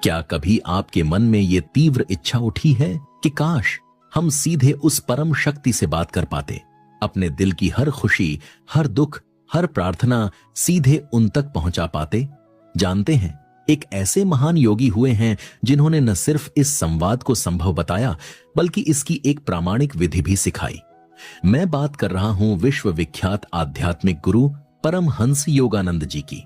क्या कभी आपके मन में ये तीव्र इच्छा उठी है कि काश हम सीधे उस परम शक्ति से बात कर पाते, अपने दिल की हर खुशी, हर दुख, हर प्रार्थना सीधे उन तक पहुंचा पाते? जानते हैं, एक ऐसे महान योगी हुए हैं जिन्होंने न सिर्फ इस संवाद को संभव बताया बल्कि इसकी एक प्रामाणिक विधि भी सिखाई। मैं बात कर रहा हूं विश्व विख्यात आध्यात्मिक गुरु परमहंस योगानंद जी की,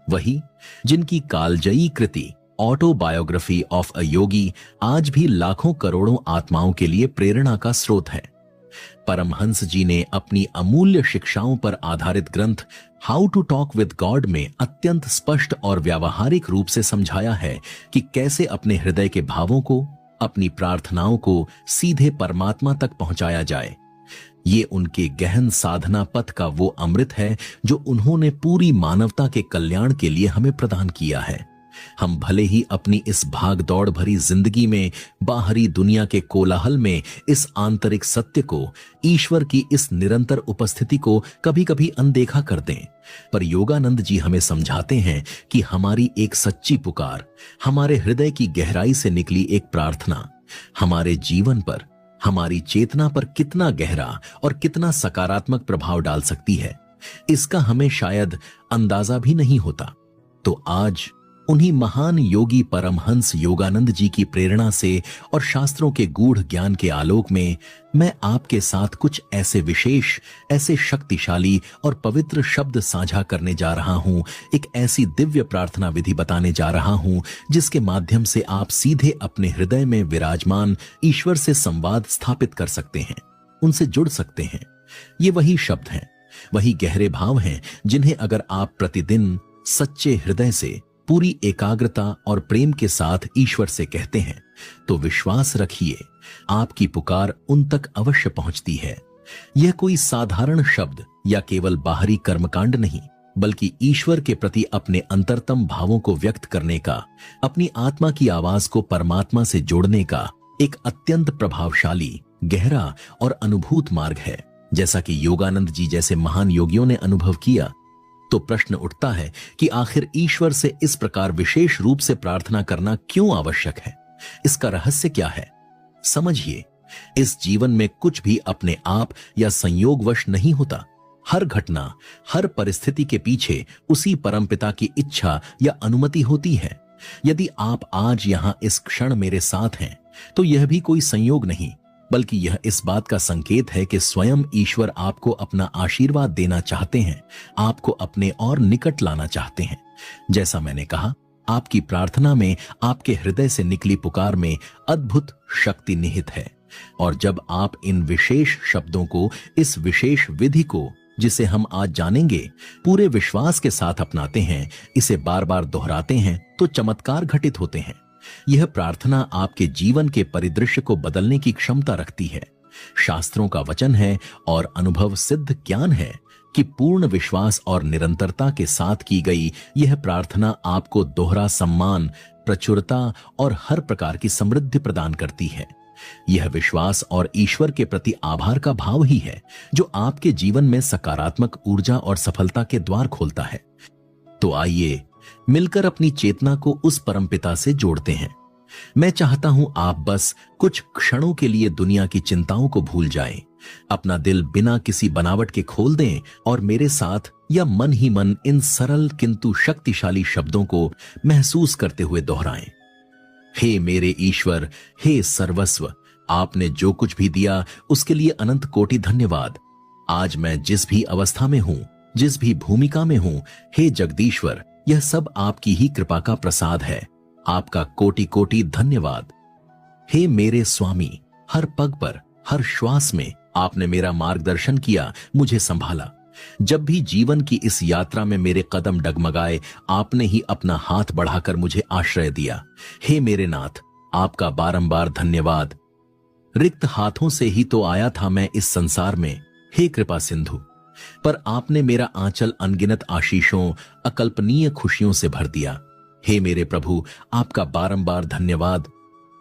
वही जिनकी कालजयी कृति ऑटोबायोग्राफी ऑफ अ योगी आज भी लाखों करोड़ों आत्माओं के लिए प्रेरणा का स्रोत है। परमहंस जी ने अपनी अमूल्य शिक्षाओं पर आधारित ग्रंथ how to talk with God में अत्यंत स्पष्ट और व्यावहारिक रूप से समझाया है कि कैसे अपने हृदय के भावों को, अपनी प्रार्थनाओं को सीधे परमात्मा तक पहुंचाया जाए। ये उनके गहन साधना पथ का वो अमृत है जो उन्होंने पूरी मानवता के कल्याण के लिए हमें प्रदान किया है। हम भले ही अपनी इस भाग दौड़ भरी जिंदगी में, बाहरी दुनिया के कोलाहल में इस आंतरिक सत्य को, ईश्वर की इस निरंतर उपस्थिति को कभी कभी अनदेखा कर दें, पर योगानंद जी हमें समझाते हैं कि हमारी एक सच्ची पुकार, हमारे हृदय की गहराई से निकली एक प्रार्थना हमारे जीवन पर, हमारी चेतना पर कितना गहरा और कितना सकारात्मक प्रभाव डाल सकती है, इसका हमें शायद अंदाजा भी नहीं होता। तो आज उन्हीं महान योगी परमहंस योगानंद जी की प्रेरणा से और शास्त्रों के गूढ़ ज्ञान के आलोक में मैं आपके साथ कुछ ऐसे विशेष, ऐसे शक्तिशाली और पवित्र शब्द साझा करने जा रहा हूं, एक ऐसी दिव्य प्रार्थना विधि बताने जा रहा हूं जिसके माध्यम से आप सीधे अपने हृदय में विराजमान ईश्वर से संवाद स्थापित कर सकते हैं, उनसे जुड़ सकते हैं। ये वही शब्द हैं, वही गहरे भाव हैं जिन्हें अगर आप प्रतिदिन सच्चे हृदय से, पूरी एकाग्रता और प्रेम के साथ ईश्वर से कहते हैं तो विश्वास रखिए, आपकी पुकार उन तक अवश्य पहुंचती है। यह कोई साधारण शब्द या केवल बाहरी कर्मकांड नहीं, बल्कि ईश्वर के प्रति अपने अंतरतम भावों को व्यक्त करने का, अपनी आत्मा की आवाज को परमात्मा से जोड़ने का एक अत्यंत प्रभावशाली, गहरा और अनुभूत मार्ग है। जैसा कि योगानंद जी जैसे महान योगियों ने अनुभव किया, तो प्रश्न उठता है कि आखिर ईश्वर से इस प्रकार विशेष रूप से प्रार्थना करना क्यों आवश्यक है? इसका रहस्य क्या है? समझिए, इस जीवन में कुछ भी अपने आप या संयोगवश नहीं होता। हर घटना, हर परिस्थिति के पीछे उसी परमपिता की इच्छा या अनुमति होती है। यदि आप आज यहां इस क्षण मेरे साथ हैं, तो यह भी कोई संयोग नहीं, बल्कि यह इस बात का संकेत है कि स्वयं ईश्वर आपको अपना आशीर्वाद देना चाहते हैं, आपको अपने और निकट लाना चाहते हैं। जैसा मैंने कहा, आपकी प्रार्थना में, आपके हृदय से निकली पुकार में अद्भुत शक्ति निहित है। और जब आप इन विशेष शब्दों को, इस विशेष विधि को, जिसे हम आज जानेंगे, पूरे विश्वास के साथ अपनाते हैं, इसे बार बार दोहराते हैं, तो चमत्कार घटित होते हैं। यह प्रार्थना आपके जीवन के परिदृश्य को बदलने की क्षमता रखती है। शास्त्रों का वचन है और अनुभव सिद्ध ज्ञान है कि पूर्ण विश्वास और निरंतरता के साथ की गई यह प्रार्थना आपको दोहरा सम्मान, प्रचुरता और हर प्रकार की समृद्धि प्रदान करती है। यह विश्वास और ईश्वर के प्रति आभार का भाव ही है जो आपके जीवन में सकारात्मक ऊर्जा और सफलता के द्वार खोलता है। तो आइए मिलकर अपनी चेतना को उस परमपिता से जोड़ते हैं। मैं चाहता हूं आप बस कुछ क्षणों के लिए दुनिया की चिंताओं को भूल जाएं, अपना दिल बिना किसी बनावट के खोल दें और मेरे साथ या मन ही मन इन सरल किंतु शक्तिशाली शब्दों को महसूस करते हुए दोहराएं। हे मेरे ईश्वर, हे सर्वस्व, आपने जो कुछ भी दिया उसके लिए अनंत कोटि धन्यवाद। आज मैं जिस भी अवस्था में हूं, जिस भी भूमिका में हूं, हे जगदीश्वर, यह सब आपकी ही कृपा का प्रसाद है। आपका कोटि कोटि धन्यवाद। हे मेरे स्वामी, हर पग पर, हर श्वास में आपने मेरा मार्गदर्शन किया, मुझे संभाला। जब भी जीवन की इस यात्रा में मेरे कदम डगमगाए, आपने ही अपना हाथ बढ़ाकर मुझे आश्रय दिया। हे मेरे नाथ, आपका बारंबार धन्यवाद। रिक्त हाथों से ही तो आया था मैं इस संसार में, हे कृपा सिंधु, पर आपने मेरा आंचल अनगिनत आशीषों, अकल्पनीय खुशियों से भर दिया। हे मेरे प्रभु, आपका बारंबार धन्यवाद।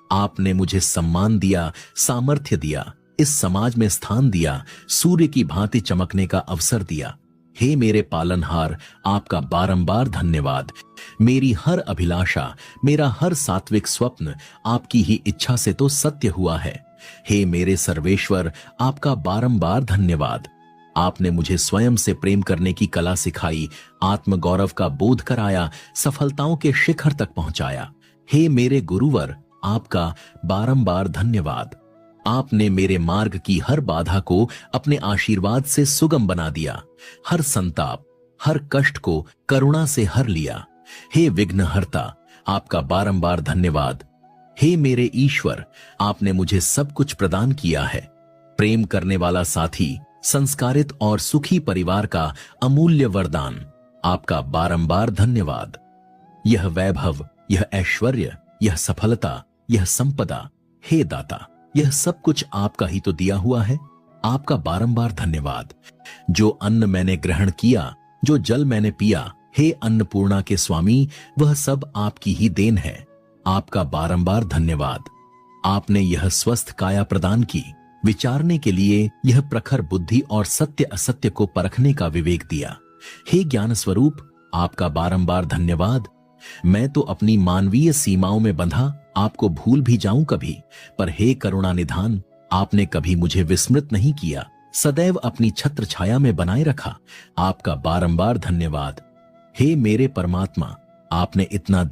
आपने मुझे सम्मान दिया, सामर्थ्य दिया, इस समाज में स्थान दिया, सूर्य की भांति चमकने का अवसर दिया। हे मेरे पालनहार, आपका बारंबार धन्यवाद। मेरी हर अभिलाषा, मेरा हर सात्विक स्वप्न आपकी ही इच्छा से तो सत्य हुआ है। हे मेरे सर्वेश्वर, आपका बारंबार धन्यवाद। आपने मुझे स्वयं से प्रेम करने की कला सिखाई, आत्मगौरव का बोध कराया, सफलताओं के शिखर तक पहुंचाया। हे मेरे गुरुवर, आपका बारंबार धन्यवाद। आपने मेरे मार्ग की हर बाधा को अपने आशीर्वाद से सुगम बना दिया, हर संताप, हर कष्ट को करुणा से हर लिया। हे विघ्नहर्ता, आपका बारंबार धन्यवाद। हे मेरे ईश्वर, आपने मुझे सब कुछ प्रदान किया है। प्रेम करने वाला साथी, संस्कारित और सुखी परिवार का अमूल्य वरदान, आपका बारंबार धन्यवाद। यह वैभव, यह ऐश्वर्य, यह सफलता, यह संपदा, हे दाता, यह सब कुछ आपका ही तो दिया हुआ है। आपका बारंबार धन्यवाद। जो अन्न मैंने ग्रहण किया, जो जल मैंने पिया, हे अन्नपूर्णा के स्वामी, वह सब आपकी ही देन है। आपका बारंबार धन्यवाद। आपने यह स्वस्थ काया प्रदान की, विचारने के लिए यह प्रखर बुद्धि और सत्य असत्य को परखने का विवेक दिया। हे ज्ञान स्वरूप, आपका बारंबार धन्यवाद। मैं तो अपनी मानवीय सीमाओं में बंधा आपको भूल भी जाऊं कभी, पर हे करुणा निधान, आपने कभी मुझे विस्मृत नहीं किया, सदैव अपनी छत्र छाया में बनाए रखा। आपका बारंबार धन्यवाद। हे मेरे परमात्मा, आपने इतना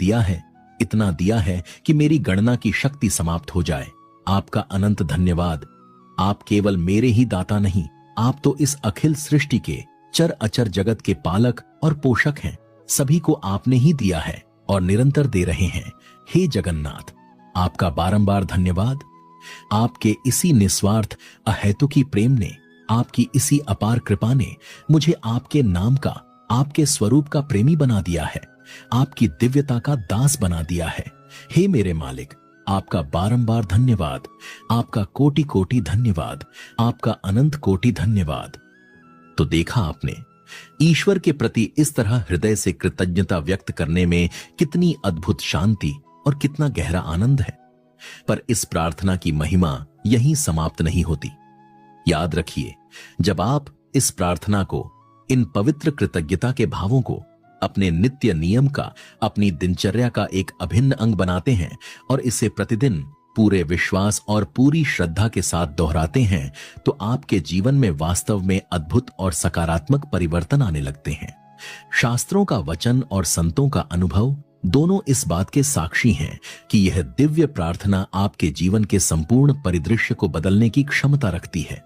दिया है कि मेरी गणना की शक्ति समाप्त हो जाए। आपका अनंत धन्यवाद। आप केवल मेरे ही दाता नहीं, आप तो इस अखिल सृष्टि के चर अचर जगत के पालक और पोषक हैं। सभी को आपने ही दिया है और निरंतर दे रहे हैं। हे जगन्नाथ, आपका बारंबार धन्यवाद। आपके इसी निस्वार्थ अहेतुकी प्रेम ने, आपकी इसी अपार कृपा ने मुझे आपके नाम का, आपके स्वरूप का प्रेमी बना दिया है, आपकी दिव्यता का दास बना दिया है। हे मेरे मालिक, आपका बारंबार धन्यवाद। आपका कोटि कोटि धन्यवाद। आपका अनंत कोटि धन्यवाद। तो देखा आपने, ईश्वर के प्रति इस तरह हृदय से कृतज्ञता व्यक्त करने में कितनी अद्भुत शांति और कितना गहरा आनंद है। पर इस प्रार्थना की महिमा यहीं समाप्त नहीं होती। याद रखिए, जब आप इस प्रार्थना को, इन पवित्र कृतज्ञता के भावों को अपने नित्य नियम का, अपनी दिनचर्या का एक अभिन्न अंग बनाते हैं और इसे प्रतिदिन पूरे विश्वास और पूरी श्रद्धा के साथ दोहराते हैं, तो आपके जीवन में वास्तव में अद्भुत और सकारात्मक परिवर्तन आने लगते हैं। शास्त्रों का वचन और संतों का अनुभव दोनों इस बात के साक्षी हैं कि यह दिव्य प्रार्थना आपके जीवन के संपूर्ण परिदृश्य को बदलने की क्षमता रखती है।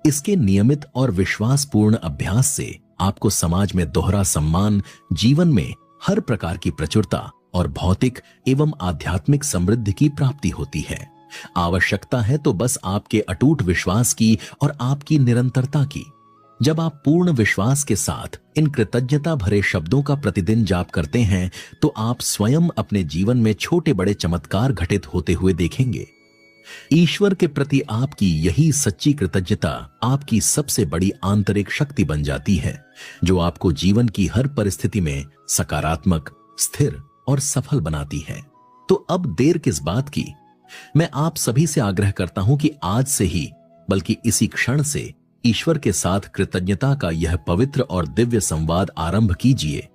इसके नियमित और विश्वासपूर्ण अभ्यास से आपको समाज में दोहरा सम्मान, जीवन में हर प्रकार की प्रचुरता और भौतिक एवं आध्यात्मिक समृद्धि की प्राप्ति होती है। आवश्यकता है तो बस आपके अटूट विश्वास की और आपकी निरंतरता की। जब आप पूर्ण विश्वास के साथ इन कृतज्ञता भरे शब्दों का प्रतिदिन जाप करते हैं, तो आप स्वयं अपने जीवन में छोटे बड़े चमत्कार घटित होते हुए देखेंगे। ईश्वर के प्रति आपकी यही सच्ची कृतज्ञता आपकी सबसे बड़ी आंतरिक शक्ति बन जाती है, जो आपको जीवन की हर परिस्थिति में सकारात्मक, स्थिर और सफल बनाती है। तो अब देर किस बात की? मैं आप सभी से आग्रह करता हूं कि आज से ही, बल्कि इसी क्षण से ईश्वर के साथ कृतज्ञता का यह पवित्र और दिव्य संवाद आरंभ कीजिए।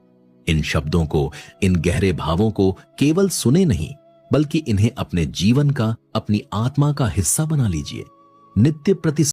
इन शब्दों को, इन गहरे भावों को केवल सुने नहीं, बल्कि इन्हें अपने जीवन का, अपनी आत्मा का हिस्सा बना लीजिए। नित्य प्रति